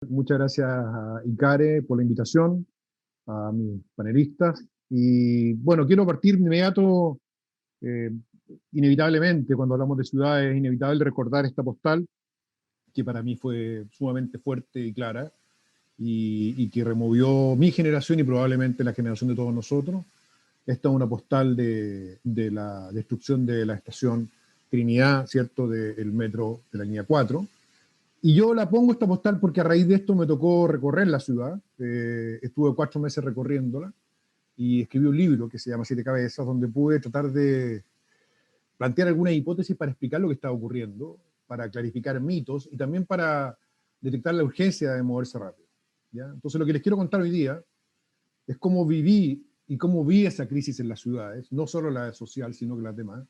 Muchas gracias a Icare por la invitación, a mis panelistas. Y bueno, quiero partir de inmediato, eh, inevitablemente, cuando hablamos de ciudades, es inevitable recordar esta postal, que para mí fue sumamente fuerte y clara, y que removió mi generación y probablemente la generación de todos nosotros. Esta es una postal de la destrucción de la estación Trinidad, ¿cierto?, del metro de la línea 4. Y yo la pongo esta postal porque a raíz de esto me tocó recorrer la ciudad. Estuve 4 meses recorriéndola y escribí un libro que se llama Siete Cabezas, donde pude tratar de plantear algunas hipótesis para explicar lo que estaba ocurriendo, para clarificar mitos y también para detectar la urgencia de moverse rápido, ¿ya? Entonces lo que les quiero contar hoy día es cómo viví y cómo vi esa crisis en las ciudades, no solo la social, sino que las demás.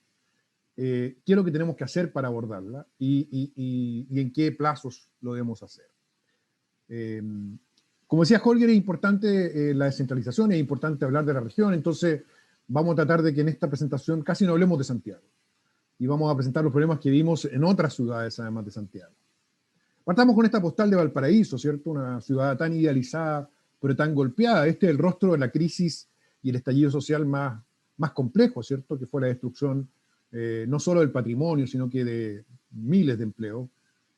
¿Qué es lo que tenemos que hacer para abordarla y en qué plazos lo debemos hacer? Eh, Como decía Holger, es importante la descentralización, es importante hablar de la región, entonces vamos a tratar de que en esta presentación casi no hablemos de Santiago y vamos a presentar los problemas que vimos en otras ciudades además de Santiago. Partamos con esta postal de Valparaíso, ¿cierto? Una ciudad tan idealizada, pero tan golpeada. Este es el rostro de la crisis y el estallido social más complejo, ¿cierto? Que fue la destrucción no solo del patrimonio, sino que de miles de empleos,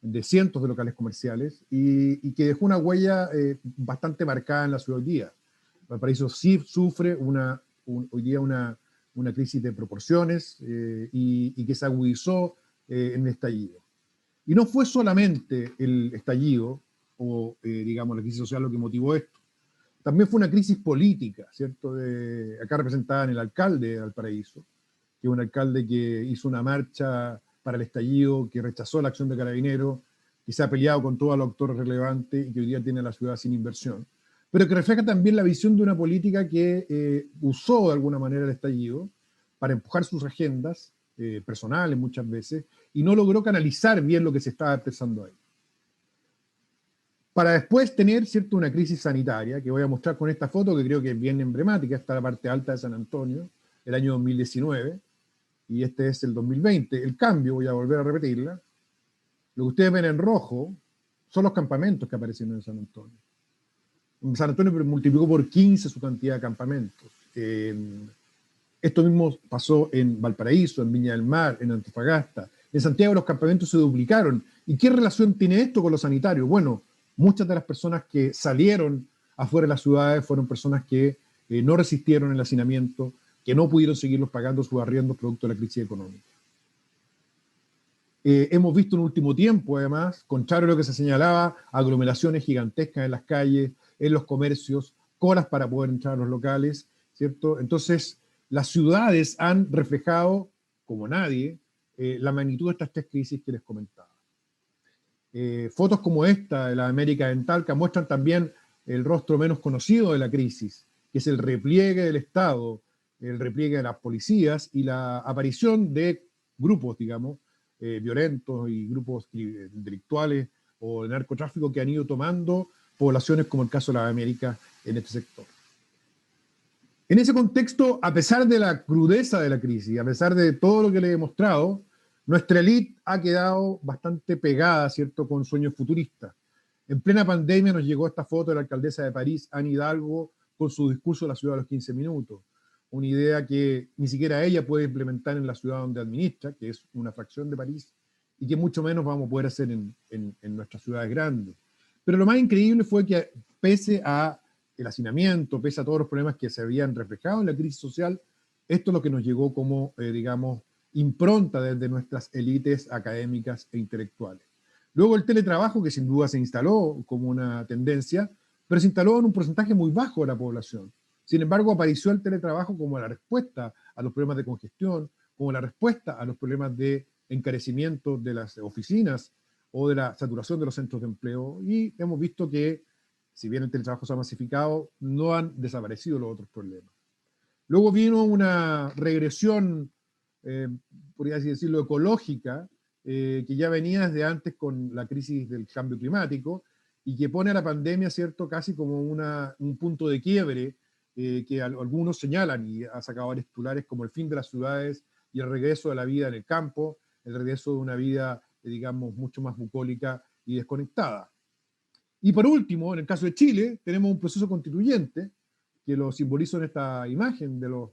de cientos de locales comerciales, y que dejó una huella bastante marcada en la ciudad hoy día. Valparaíso sí sufre hoy día una crisis de proporciones y que se agudizó en el estallido. Y no fue solamente el estallido o, digamos, la crisis social lo que motivó esto. También fue una crisis política, ¿cierto? Acá representada en el alcalde de Valparaíso, que es un alcalde que hizo una marcha para el estallido, que rechazó la acción de Carabineros, que se ha peleado con todos los actores relevantes y que hoy día tiene a la ciudad sin inversión, pero que refleja también la visión de una política que usó de alguna manera el estallido para empujar sus agendas personales muchas veces y no logró canalizar bien lo que se estaba expresando ahí. Para después tener, ¿cierto?, una crisis sanitaria, que voy a mostrar con esta foto, que creo que es bien emblemática, está la parte alta de San Antonio, el año 2019, y este es el 2020. El cambio, voy a volver a repetirla, lo que ustedes ven en rojo son los campamentos que aparecieron en San Antonio. En San Antonio multiplicó por 15 su cantidad de campamentos. Esto mismo pasó en Valparaíso, en Viña del Mar, en Antofagasta. En Santiago los campamentos se duplicaron. ¿Y qué relación tiene esto con lo sanitario? Bueno, muchas de las personas que salieron afuera de las ciudades fueron personas que no resistieron el hacinamiento, que no pudieron seguirlos pagando sus arriendos producto de la crisis económica. Hemos visto en el último tiempo, además, contrario a lo que se señalaba, aglomeraciones gigantescas en las calles, en los comercios, colas para poder entrar a los locales, ¿cierto? Entonces, las ciudades han reflejado, como nadie, la magnitud de estas tres crisis que les comentaba. Fotos como esta de la América en Talca muestran también el rostro menos conocido de la crisis, que es el repliegue del Estado, el repliegue de las policías y la aparición de grupos, digamos, violentos y grupos delictuales o de narcotráfico que han ido tomando poblaciones como el caso de la América en este sector. En ese contexto, a pesar de la crudeza de la crisis, a pesar de todo lo que le he mostrado, nuestra élite ha quedado bastante pegada, ¿cierto?, con sueños futuristas. En plena pandemia nos llegó esta foto de la alcaldesa de París, Anne Hidalgo, con su discurso de la ciudad a los 15 minutos. Una idea que ni siquiera ella puede implementar en la ciudad donde administra, que es una fracción de París, y que mucho menos vamos a poder hacer en nuestras ciudades grandes. Pero lo más increíble fue que, pese a el hacinamiento, pese a todos los problemas que se habían reflejado en la crisis social, esto es lo que nos llegó como, digamos, impronta desde nuestras élites académicas e intelectuales. Luego el teletrabajo, que sin duda se instaló como una tendencia, pero se instaló en un porcentaje muy bajo de la población. Sin embargo, apareció el teletrabajo como la respuesta a los problemas de congestión, como la respuesta a los problemas de encarecimiento de las oficinas o de la saturación de los centros de empleo, y hemos visto que, si bien el teletrabajo se ha masificado, no han desaparecido los otros problemas. Luego vino una regresión, podría así decirlo, ecológica, que ya venía desde antes con la crisis del cambio climático y que pone a la pandemia, ¿cierto?, casi como un punto de quiebre que algunos señalan y ha sacado varios titulares como el fin de las ciudades y el regreso de la vida en el campo, el regreso de una vida, digamos, mucho más bucólica y desconectada. Y por último, en el caso de Chile, tenemos un proceso constituyente, que lo simbolizo en esta imagen de los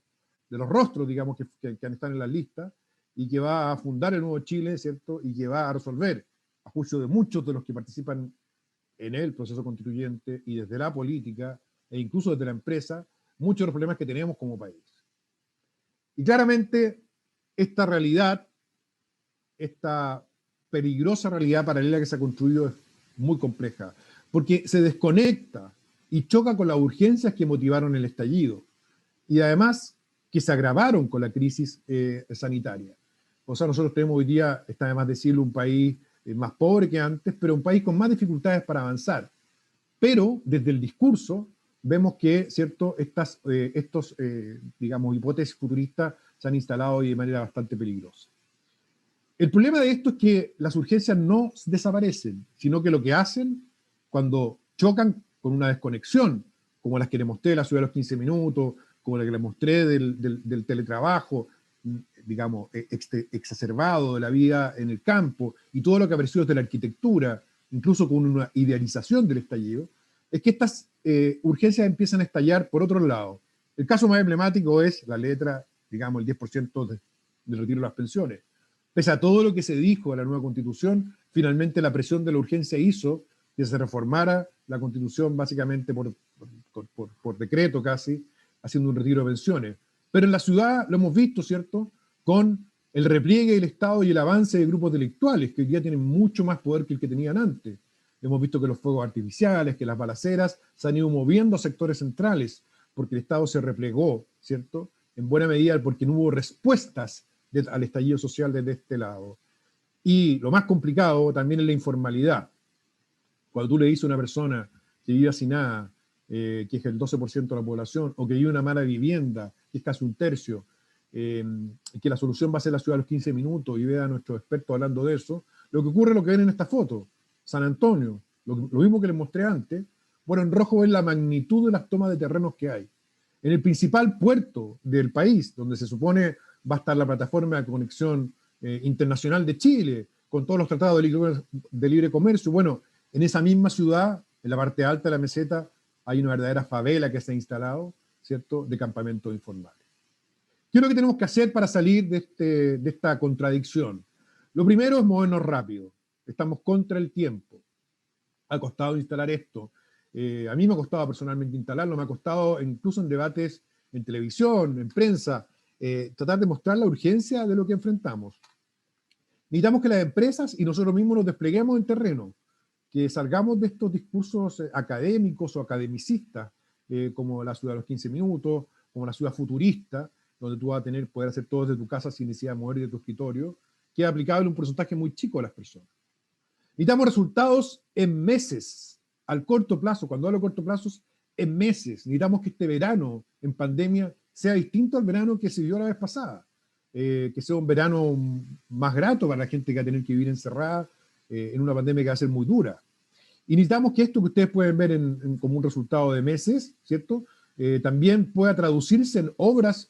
rostros, digamos, que están en la lista, y que va a fundar el nuevo Chile, ¿cierto? Y que va a resolver, a juicio de muchos de los que participan en el proceso constituyente y desde la política, e incluso desde la empresa, muchos de los problemas que tenemos como país. Y claramente, esta realidad, esta peligrosa realidad paralela que se ha construido es muy compleja, porque se desconecta y choca con las urgencias que motivaron el estallido, y además que se agravaron con la crisis sanitaria. O sea, nosotros tenemos hoy día, está de más decirlo, un país más pobre que antes, pero un país con más dificultades para avanzar. Pero desde el discurso vemos que, ¿cierto?, digamos, hipótesis futuristas se han instalado hoy de manera bastante peligrosa. El problema de esto es que las urgencias no desaparecen, sino que lo que hacen cuando chocan con una desconexión, como las que le mostré de la ciudad de los 15 minutos, como la que le mostré del teletrabajo, digamos, exacerbado de la vida en el campo, y todo lo que apareció desde la arquitectura, incluso con una idealización del estallido, es que estas urgencias empiezan a estallar por otro lado. El caso más emblemático es la letra, digamos, el 10% del retiro de las pensiones. Pese a todo lo que se dijo de la nueva Constitución, finalmente la presión de la urgencia hizo que se reformara la Constitución básicamente por decreto casi, haciendo un retiro de pensiones. Pero en la ciudad lo hemos visto, ¿cierto?, con el repliegue del Estado y el avance de grupos delictuales que hoy día tienen mucho más poder que el que tenían antes. Hemos visto que los fuegos artificiales, que las balaceras se han ido moviendo a sectores centrales porque el Estado se replegó, ¿cierto?, en buena medida porque no hubo respuestas al estallido social desde este lado. Y lo más complicado también es la informalidad. Cuando tú le dices a una persona que vive hacinada, que es el 12% de la población, o que vive en una mala vivienda, que es casi un tercio, que la solución va a ser la ciudad de los 15 minutos, y vea a nuestros expertos hablando de eso, lo que ocurre es lo que ven en esta foto. San Antonio, lo mismo que les mostré antes, bueno, en rojo es la magnitud de las tomas de terrenos que hay. En el principal puerto del país, donde se supone va a estar la plataforma de conexión internacional de Chile, con todos los tratados de libre comercio, bueno, en esa misma ciudad, en la parte alta de la meseta, hay una verdadera favela que se ha instalado, ¿cierto?, de campamentos informales. ¿Qué es lo que tenemos que hacer para salir de esta contradicción? Lo primero es movernos rápido. Estamos contra el tiempo. Ha costado instalar esto. A mí me ha costado personalmente instalarlo, me ha costado incluso en debates en televisión, en prensa, tratar de mostrar la urgencia de lo que enfrentamos. Necesitamos que las empresas y nosotros mismos nos despleguemos en terreno, que salgamos de estos discursos académicos o academicistas, como la ciudad de los 15 minutos, como la ciudad futurista, donde tú vas a poder hacer todo desde tu casa sin necesidad de mover de tu escritorio, que es aplicable a un porcentaje muy chico de las personas. Necesitamos resultados en meses, al corto plazo. Cuando hablo de corto plazo, en meses. Necesitamos que este verano en pandemia sea distinto al verano que se vivió la vez pasada, que sea un verano más grato para la gente que va a tener que vivir encerrada en una pandemia que va a ser muy dura. Y necesitamos que esto que ustedes pueden ver como un resultado de meses, ¿cierto?, también pueda traducirse en obras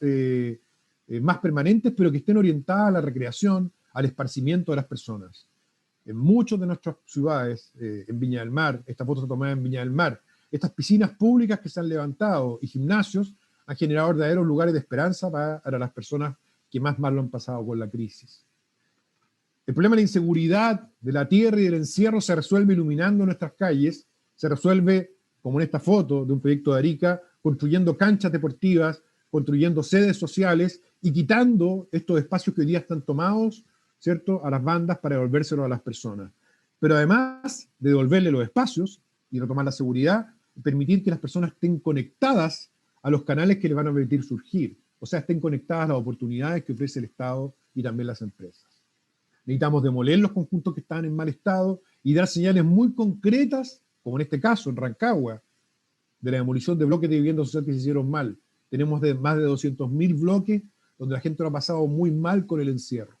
más permanentes, pero que estén orientadas a la recreación, al esparcimiento de las personas. En muchas de nuestras ciudades, en Viña del Mar, esta foto se tomada en Viña del Mar, estas piscinas públicas que se han levantado y gimnasios han generado verdaderos lugares de esperanza para las personas que más mal lo han pasado con la crisis. El problema de la inseguridad, de la tierra y del encierro se resuelve iluminando nuestras calles, se resuelve, como en esta foto de un proyecto de Arica, construyendo canchas deportivas, construyendo sedes sociales y quitando estos espacios que hoy día están tomados, ¿cierto?, a las bandas para devolvérselos a las personas. Pero además de devolverle los espacios y retomar la seguridad, permitir que las personas estén conectadas a los canales que les van a permitir surgir, o sea, estén conectadas a las oportunidades que ofrece el Estado y también las empresas. Necesitamos demoler los conjuntos que están en mal estado y dar señales muy concretas, como en este caso, en Rancagua, de la demolición de bloques de vivienda social que se hicieron mal. Tenemos más de 200.000 bloques donde la gente lo ha pasado muy mal con el encierro.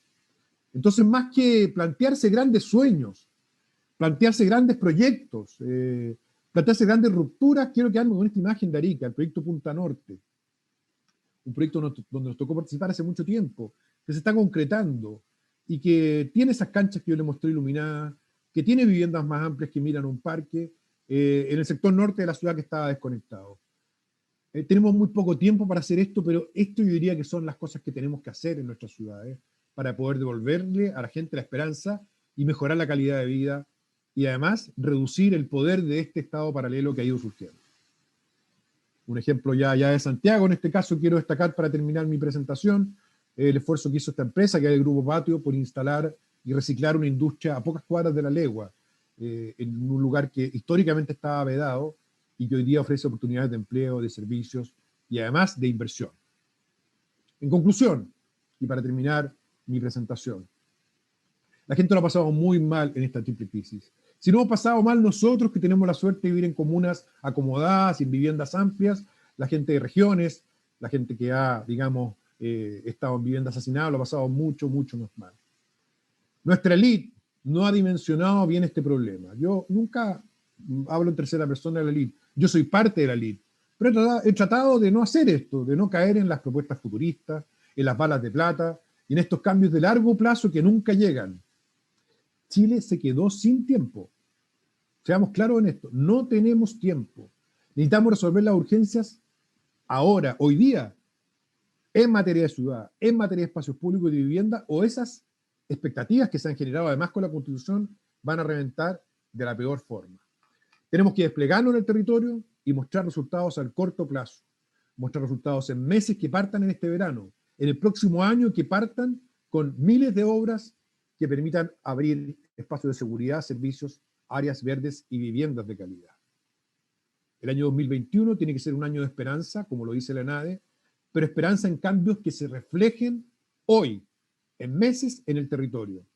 Entonces, más que plantearse grandes sueños, plantearse grandes proyectos, plantearse grandes rupturas, quiero quedarme con esta imagen de Arica, el proyecto Punta Norte, un proyecto donde nos tocó participar hace mucho tiempo, que se está concretando y que tiene esas canchas que yo les mostré iluminadas, que tiene viviendas más amplias que miran un parque, en el sector norte de la ciudad que estaba desconectado. Tenemos muy poco tiempo para hacer esto, pero esto yo diría que son las cosas que tenemos que hacer en nuestras ciudades para poder devolverle a la gente la esperanza y mejorar la calidad de vida y además reducir el poder de este estado paralelo que ha ido surgiendo. Un ejemplo ya de Santiago, en este caso quiero destacar para terminar mi presentación, el esfuerzo que hizo esta empresa, que es el Grupo Patio, por instalar y reciclar una industria a pocas cuadras de La Legua, en un lugar que históricamente estaba vedado y que hoy día ofrece oportunidades de empleo, de servicios y además de inversión. En conclusión, y para terminar mi presentación, la gente lo ha pasado muy mal en esta triple crisis. Si no hemos pasado mal nosotros, que tenemos la suerte de vivir en comunas acomodadas, en viviendas amplias, la gente de regiones, la gente que ha, digamos, estado en viviendas hacinadas, lo ha pasado mucho, mucho más mal. Nuestra élite no ha dimensionado bien este problema. Yo nunca hablo en tercera persona de la élite. Yo soy parte de la élite. Pero he tratado de no hacer esto, de no caer en las propuestas futuristas, en las balas de plata y en estos cambios de largo plazo que nunca llegan. Chile se quedó sin tiempo. Seamos claros en esto. No tenemos tiempo. Necesitamos resolver las urgencias ahora, hoy día, en materia de ciudad, en materia de espacios públicos y de vivienda, o esas expectativas que se han generado además con la Constitución van a reventar de la peor forma. Tenemos que desplegarnos en el territorio y mostrar resultados al corto plazo. Mostrar resultados en meses que partan en este verano, en el próximo año que partan con miles de obras que permitan abrir espacios de seguridad, servicios, áreas verdes y viviendas de calidad. El año 2021 tiene que ser un año de esperanza, como lo dice la ENADE, pero esperanza en cambios que se reflejen hoy, en meses, en el territorio.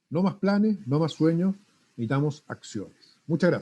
No más planes, no más sueños, necesitamos acciones. Muchas gracias.